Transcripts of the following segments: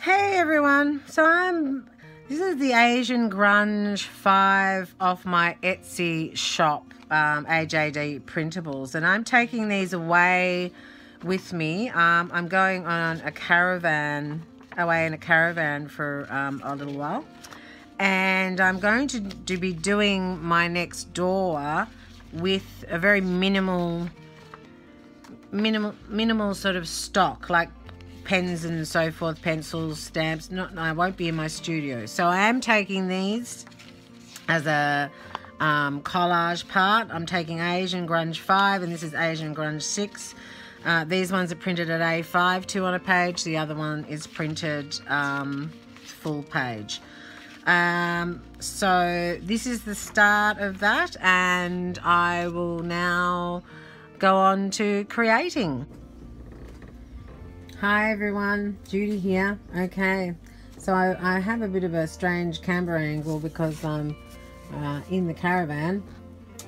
Hey everyone, this is the Asian Grunge 5 off my Etsy shop, AJD Printables, and I'm taking these away with me. I'm going on a caravan, away in a caravan for a little while, and I'm going to be doing my next door with a very minimal sort of stock, like pens and so forth, pencils, stamps. I won't be in my studio, so I am taking these as a collage part. I'm taking Asian Grunge 5 and this is Asian Grunge 6. These ones are printed at A5, 2 on a page. The other one is printed full page. So this is the start of that, and I will now go on to creating. Hi everyone, Judy here. Okay, so I have a bit of a strange camera angle because I'm in the caravan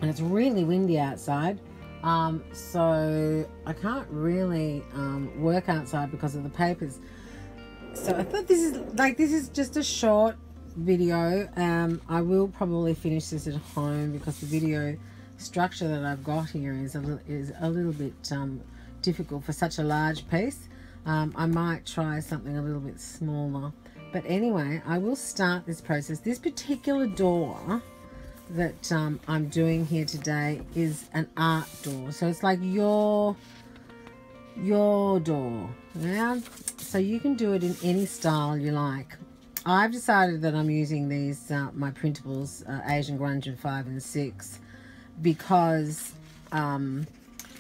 and it's really windy outside, so I can't really work outside because of the papers. So I thought this is just a short video. I will probably finish this at home because the video structure that I've got here is a little bit difficult for such a large piece. I might try something a little bit smaller, but anyway, I will start this process. This particular door that I'm doing here today is an art door, so it's like your door. Yeah, so you can do it in any style you like. I've decided that I'm using these my printables, Asian Grunge 5 and 6, because they're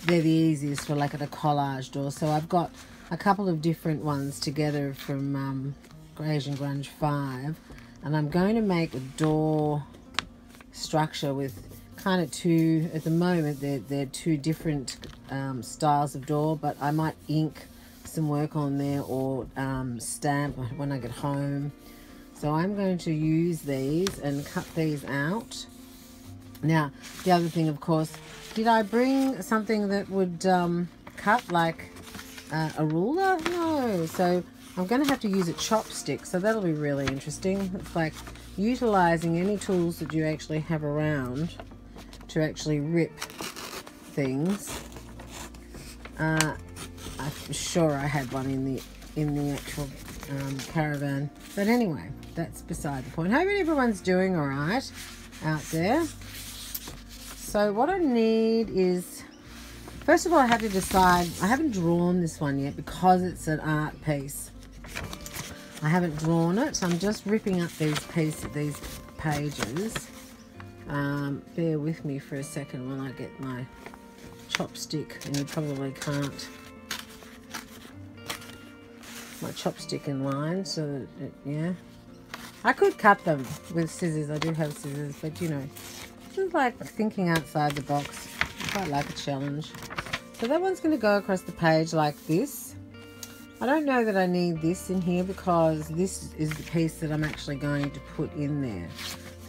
the easiest for like a collage door. So I've got a couple of different ones together from Asian Grunge 5, and I'm going to make a door structure with kind of two, at the moment they're two different styles of door, but I might ink some work on there or stamp when I get home. So I'm going to use these and cut these out. Now the other thing, of course, did I bring something that would cut, like a ruler? No, so I'm going to have to use a chopstick, so that'll be really interesting. It's like utilizing any tools that you actually have around to actually rip things. I'm sure I had one in the actual caravan, but anyway, that's beside the point. Hope everyone's doing all right out there. So what I need is, first of all, I have to decide. I haven't drawn this one yet because it's an art piece. I haven't drawn it. I'm just ripping up these pages. Bear with me for a second when I get my chopstick, and you probably can't. My chopstick in line, so that yeah. I could cut them with scissors. I do have scissors, but you know, this is like thinking outside the box. I quite like a challenge. So that one's going to go across the page like this. I don't know that I need this in here because this is the piece that I'm actually going to put in there.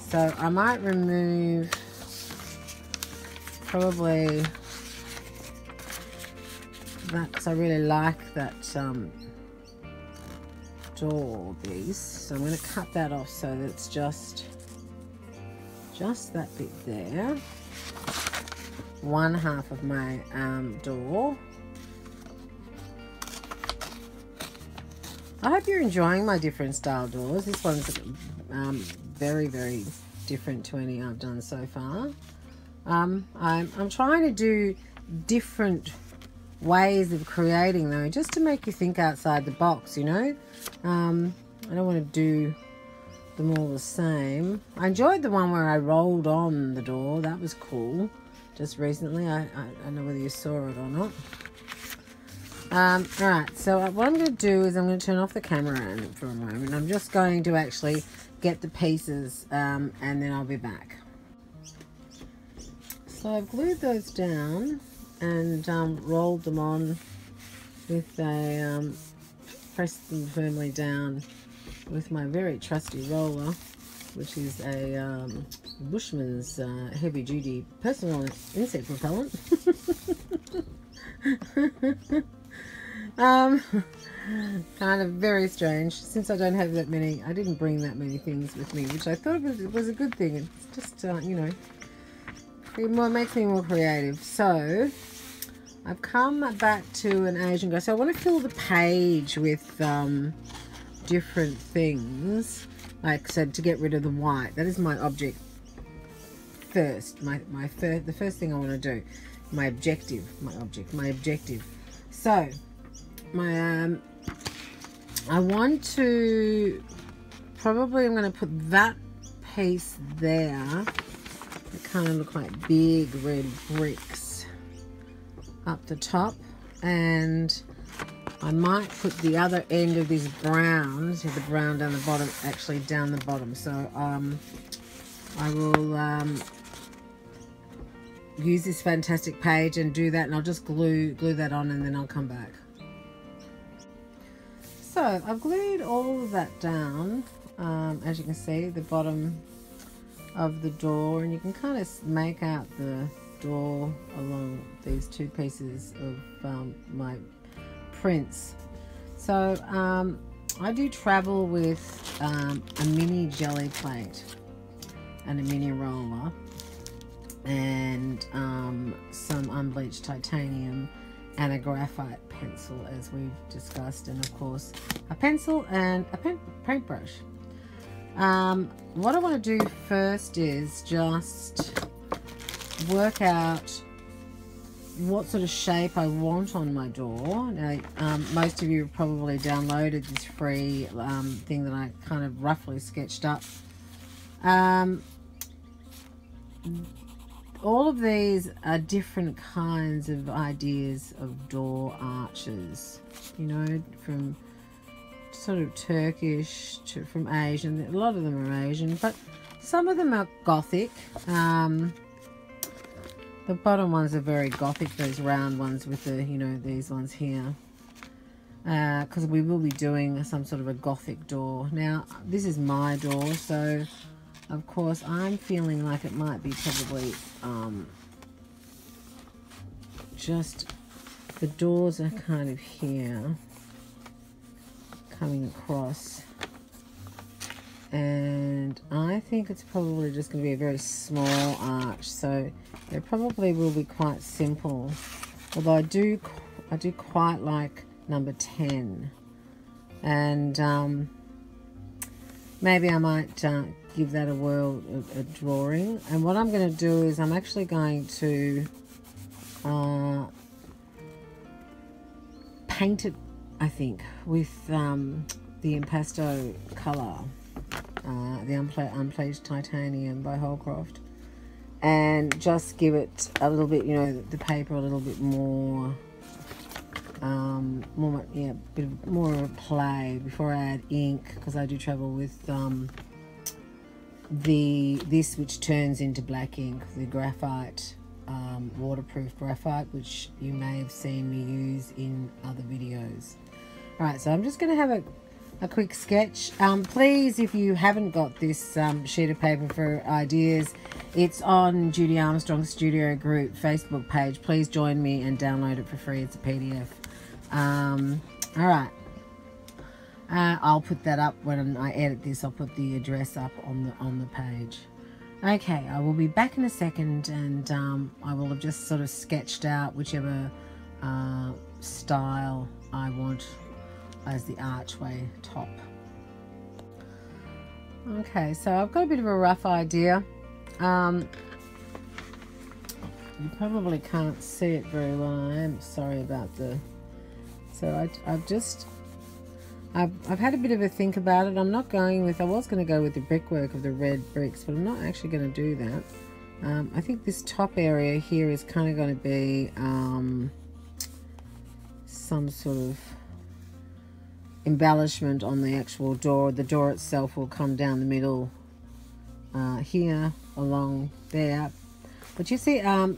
So I might remove probably that, because I really like that door piece. So I'm going to cut that off so that it's just that bit there. One half of my door. I hope you're enjoying my different style doors. This one's very, very different to any I've done so far. I'm trying to do different ways of creating though, just to make you think outside the box, you know. I don't want to do them all the same. I enjoyed the one where I rolled on the door. That was cool. Just recently. I don't know whether you saw it or not. Alright, so what I'm going to do is I'm going to turn off the camera for a moment. I'm just going to actually get the pieces and then I'll be back. So I've glued those down and rolled them on with a, pressed them firmly down with my very trusty roller, which is a Bushman's heavy duty personal insect repellent. Um, kind of very strange, since I don't have that many. I didn't bring that many things with me, which I thought was a good thing. It's just, you know, it makes me more creative. So I've come back to an Asian guy. So I want to fill the page with different things. Like I said, to get rid of the white. That is my object first. The first thing I want to do. My objective. So I want to, probably I'm going to put that piece there. They kind of look like big red bricks up the top, and I might put the other end of this brown, see the brown down the bottom, actually down the bottom. So I will use this fantastic page and do that, and I'll just glue that on, and then I'll come back. So I've glued all of that down, as you can see, the bottom of the door, and you can kind of make out the door along these two pieces of my prints. So I do travel with a mini jelly plate and a mini roller and some unbleached titanium and a graphite pencil, as we've discussed, and of course a pencil and a paintbrush. What I want to do first is just work out what sort of shape I want on my door. Now, most of you have probably downloaded this free thing that I kind of roughly sketched up. All of these are different kinds of ideas of door arches, you know, from sort of Turkish to from Asian. A lot of them are Asian, but some of them are Gothic. The bottom ones are very Gothic, those round ones with the, you know, these ones here. Because we will be doing some sort of a Gothic door. Now, this is my door, so of course I'm feeling like it might be probably just the doors are kind of here, coming across, and I think it's probably just going to be a very small arch, so it probably will be quite simple, although I do quite like number 10, and maybe I might give that a whirl, a drawing. And what I'm going to do is I'm actually going to paint it, I think, with the impasto colour, the unpleached titanium by Holcroft, and just give it a little bit, you know, the paper a little bit more, yeah, bit of more of a play before I add ink, because I do travel with this which turns into black ink, the graphite, waterproof graphite, which you may have seen me use in other videos. Alright, so I'm just going to have a quick sketch. Please, if you haven't got this sheet of paper for ideas, it's on Judy Armstrong Studio Group Facebook page. Please join me and download it for free. It's a PDF. Alright. I'll put that up when I edit this. I'll put the address up on the page. Okay, I will be back in a second, and I will have just sort of sketched out whichever style I want as the archway top. Okay, so I've got a bit of a rough idea. You probably can't see it very well. I am sorry about the... So I've had a bit of a think about it. I'm not going with... I was going to go with the brickwork of the red bricks, but I'm not actually going to do that. I think this top area here is kind of going to be some sort of embellishment on the actual door. The door itself will come down the middle here, along there. But you see, I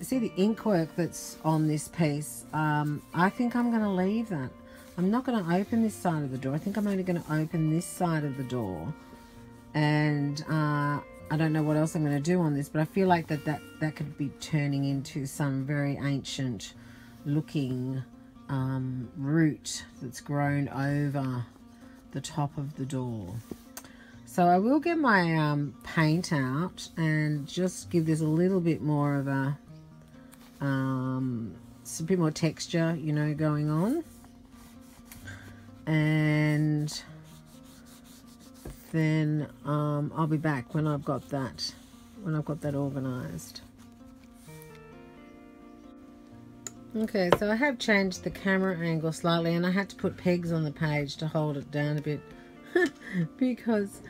see the ink work that's on this piece. I think I'm going to leave that. I'm not going to open this side of the door. I think I'm only going to open this side of the door. And I don't know what else I'm going to do on this, but I feel like that could be turning into some very ancient looking root that's grown over the top of the door. So I will get my paint out and just give this a little bit more of a bit more texture, you know, going on. And then I'll be back when I've got that organized. Okay, so I have changed the camera angle slightly, and I had to put pegs on the page to hold it down a bit because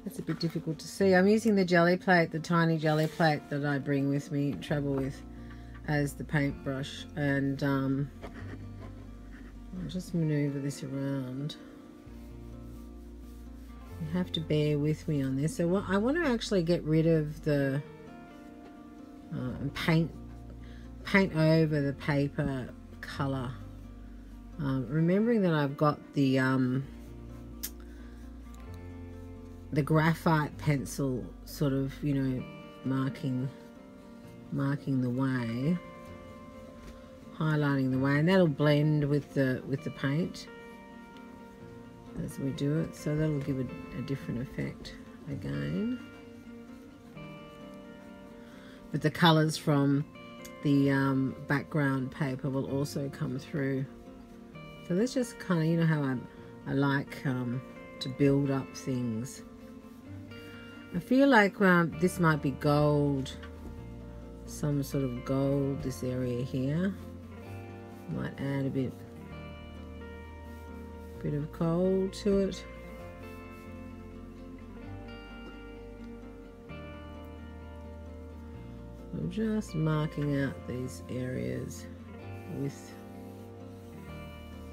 it's a bit difficult to see. I'm using the jelly plate, the tiny jelly plate that I bring with me, travel with, as the paintbrush, and I'll just maneuver this around. You have to bear with me on this. So I want to actually get rid of the paint over the paper color, remembering that I've got the graphite pencil sort of, you know, marking the way, highlighting the way, and that'll blend with the paint as we do it, so that'll give a different effect again. But the colors from the background paper will also come through. So that's just kind of, you know, how I like to build up things. I feel like this might be gold, some sort of gold, this area here. Might add a bit of gold to it. I'm just marking out these areas with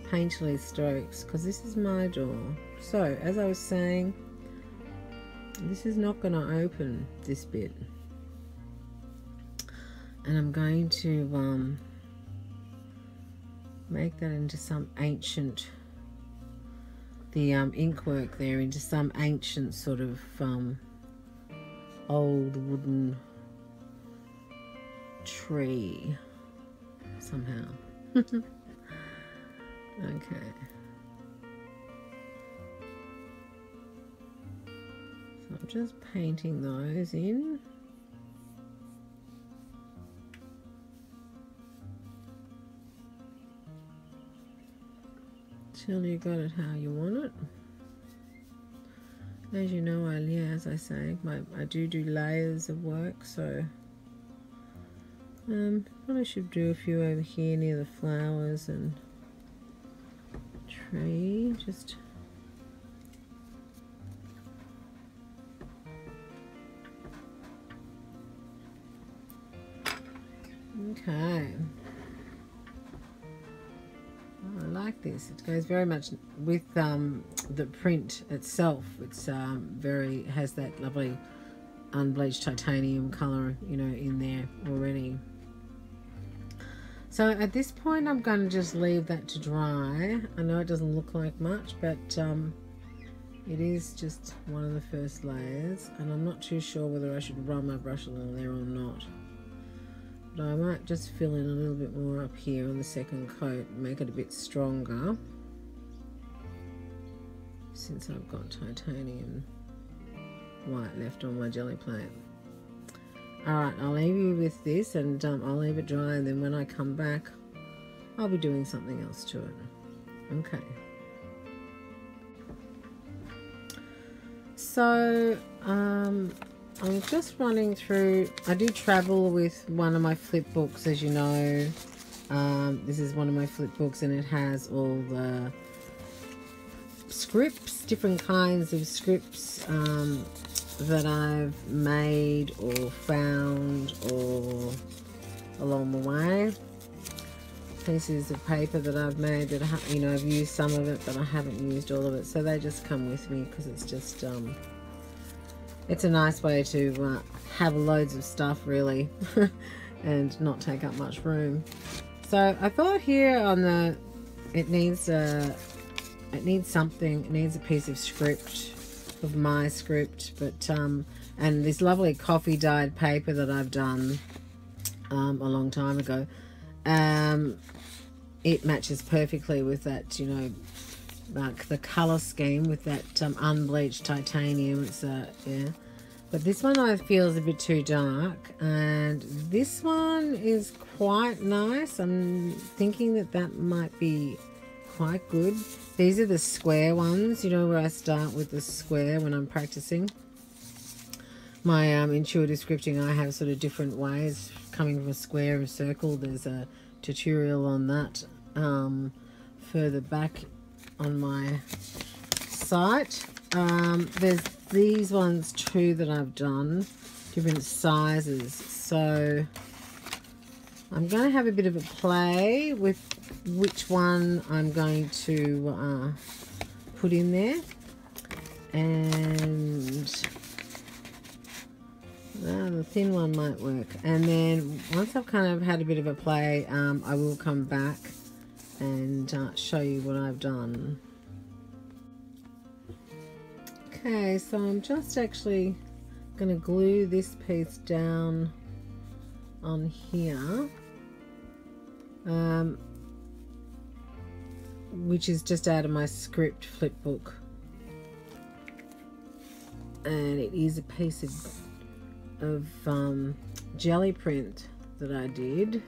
painterly strokes because this is my door. So as I was saying, this is not going to open, this bit, and I'm going to make that into some ancient, the ink work there into some ancient sort of old wooden tree somehow. Okay. So I'm just painting those in. Till you got it how you want it. As you know, as I say, I do layers of work, so probably should do a few over here near the flowers and tree. Just okay. I like this. It goes very much with the print itself. It's has that lovely unbleached titanium color, you know, in there already. So at this point I'm going to just leave that to dry. I know it doesn't look like much, but it is just one of the first layers, and I'm not too sure whether I should run my brush along there or not. But I might just fill in a little bit more up here on the second coat, make it a bit stronger, since I've got titanium white left on my jelly plate. Alright, I'll leave you with this, and I'll leave it dry, and then when I come back I'll be doing something else to it. Okay. So I'm just running through. I do travel with one of my flip books, as you know. This is one of my flip books, and it has all the scripts, different kinds of scripts that I've made or found or along the way. Pieces of paper that I've made that I've used some of it, but I haven't used all of it, so they just come with me because it's just it's a nice way to have loads of stuff, really, and not take up much room. So I thought here on the, it needs something. It needs a piece of script, of my script, but and this lovely coffee dyed paper that I've done a long time ago. it matches perfectly with that, you know, like the color scheme with that unbleached titanium. It's yeah, but this one I feel is a bit too dark, and this one is quite nice. I'm thinking that that might be quite good. These are the square ones, you know, where I start with the square when I'm practicing my intuitive scripting. I have sort of different ways coming from a square and circle. There's a tutorial on that further back on my site. There's these ones too that I've done, different sizes. So I'm going to have a bit of a play with which one I'm going to put in there. And the thin one might work. And then once I've kind of had a bit of a play, I will come back and show you what I've done. Okay, so I'm just actually going to glue this piece down on here, which is just out of my script flip book, and it is a piece of jelly print that I did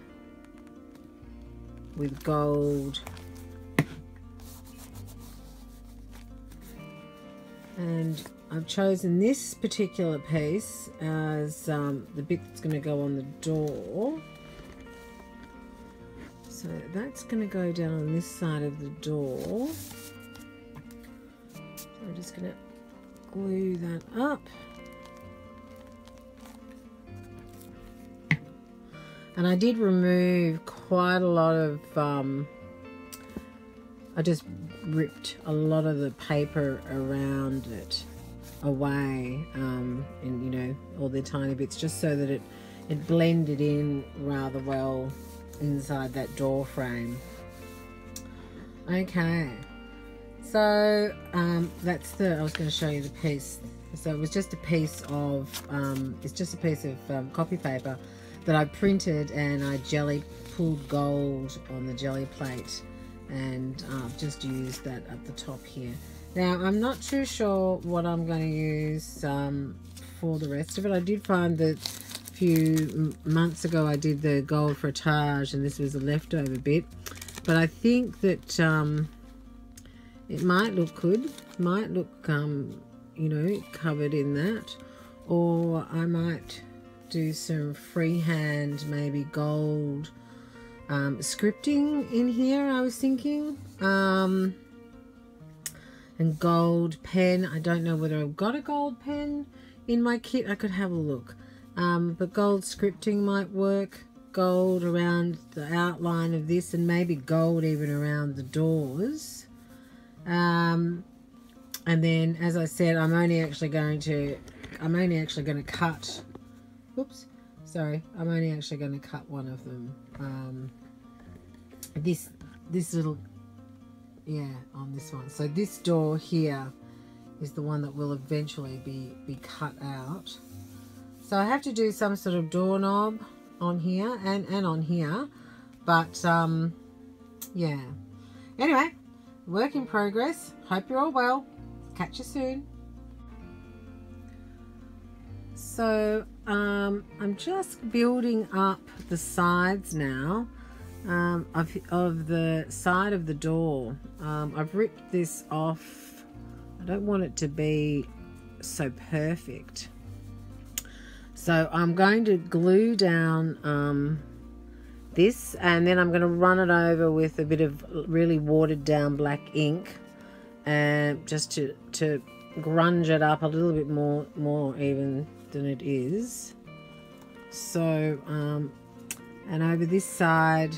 with gold, and I've chosen this particular piece as the bit that's going to go on the door. So that's going to go down on this side of the door. So I'm just going to glue that up. And I did remove quite a lot of, I just ripped a lot of the paper around it away, and you know, all the tiny bits, just so that it blended in rather well inside that door frame. Okay, so that's I was going to show you the piece. So it was just a piece of it's just a piece of copy paper that I printed, and I jelly pulled gold on the jelly plate, and I've just used that at the top here. Now I'm not too sure what I'm going to use for the rest of it. I did find that a few months ago I did the gold frottage, and this was a leftover bit, but I think that it might look good, might look you know, covered in that, or I might do some freehand, maybe gold scripting in here, I was thinking, and gold pen. I don't know whether I've got a gold pen in my kit. I could have a look, but gold scripting might work. Gold around the outline of this, and maybe gold even around the doors. And then, as I said, I'm only actually going to cut. Oops, sorry. I'm only actually going to cut one of them. This little, yeah, on this one. So this door here is the one that will eventually be cut out. So I have to do some sort of doorknob on here and on here, but yeah. Anyway, work in progress. Hope you're all well. Catch you soon. So I'm just building up the sides now of the side of the door. I've ripped this off. I don't want it to be so perfect, so I'm going to glue down this, and then I'm going to run it over with a bit of really watered down black ink, and just to grunge it up a little bit more even than it is. So and over this side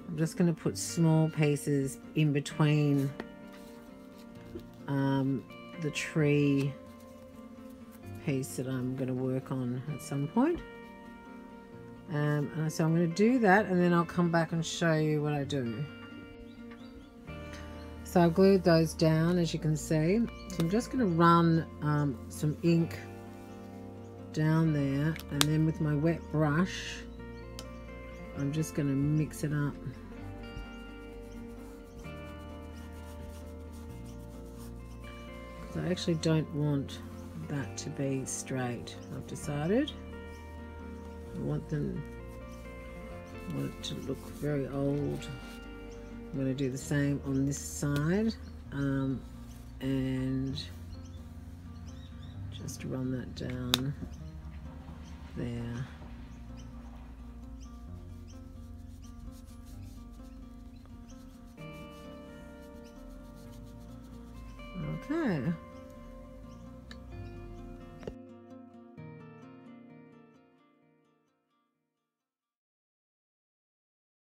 I'm just going to put small pieces in between the tree piece that I'm going to work on at some point. So I'm going to do that, and then I'll come back and show you what I do. So I've glued those down, as you can see. So I'm just going to run some ink down there, and then with my wet brush I'm just going to mix it up. Because I actually don't want that to be straight. I've decided I want it to look very old. I'm going to do the same on this side, and just run that down there. Okay.